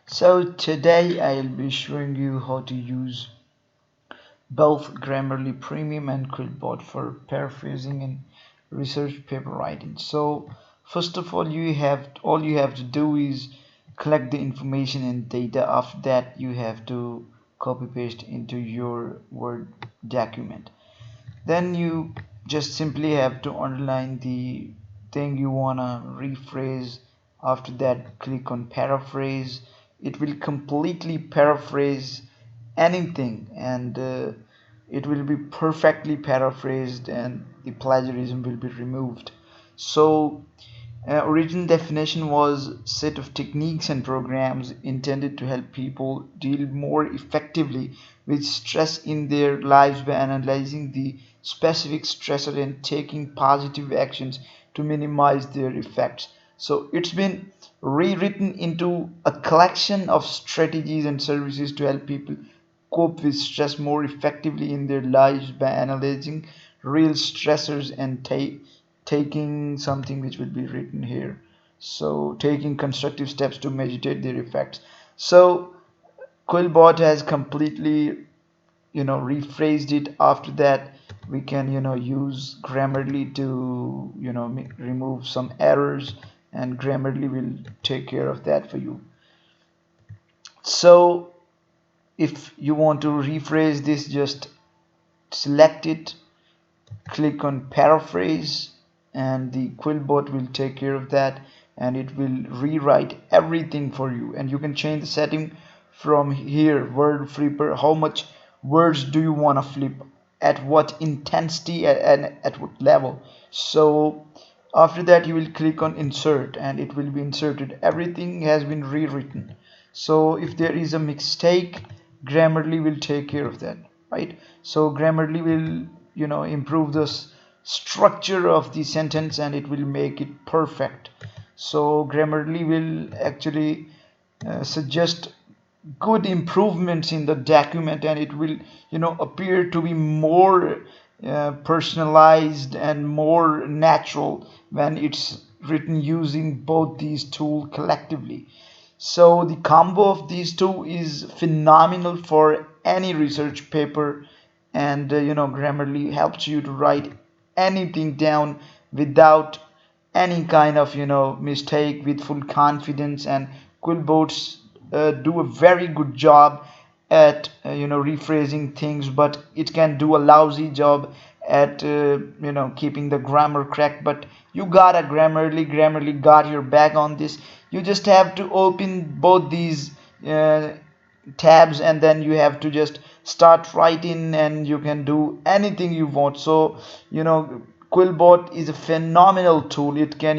So today I'll be showing you how to use both Grammarly Premium and QuillBot for paraphrasing and research paper writing. So first of all, all you have to do is collect the information and data. After that, you have to copy paste into your Word document. Then you just simply have to underline the thing you wanna rephrase. After that, click on paraphrase. It will completely paraphrase anything, and it will be perfectly paraphrased, and the plagiarism will be removed. So original definition was set of techniques and programs intended to help people deal more effectively with stress in their lives by analyzing the specific stressor and taking positive actions to minimize their effects. So it's been rewritten into a collection of strategies and services to help people cope with stress more effectively in their lives by analyzing real stressors and taking something which will be written here, so taking constructive steps to mitigate their effects. So QuillBot has completely rephrased it. After that, we can use Grammarly to remove some errors, and Grammarly will take care of that for you. So if you want to rephrase this, just select it, click on paraphrase, and the QuillBot will take care of that, and it will rewrite everything for you. And you can change the setting from here: word flipper, how much words do you want to flip, at what intensity, and at what level. So after that, you will click on insert, and it will be inserted. Everything has been rewritten. So if there is a mistake, Grammarly will take care of that, right? So Grammarly will improve the structure of the sentence, and it will make it perfect. So Grammarly will actually suggest good improvements in the document, and it will appear to be more personalized and more natural when it's written using both these tools collectively. So the combo of these two is phenomenal for any research paper, and Grammarly helps you to write anything down without any kind of mistake, with full confidence. And QuillBots do a very good job at rephrasing things, but it can do a lousy job at keeping the grammar correct. But you got a Grammarly got your back on this. You just have to open both these tabs, and then you have to just start writing, and you can do anything you want. So QuillBot is a phenomenal tool. It can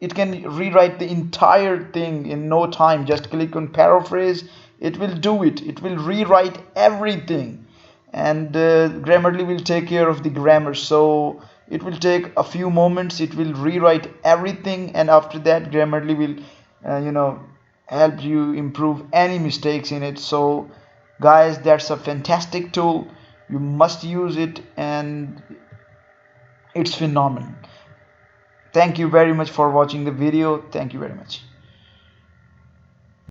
it can rewrite the entire thing in no time. Just click on paraphrase, it will do it. It will rewrite everything, and Grammarly will take care of the grammar. So it will take a few moments, it will rewrite everything, and after that Grammarly will help you improve any mistakes in it. So guys, that's a fantastic tool. You must use it, and it's phenomenal. Thank you very much for watching the video. Thank you very much.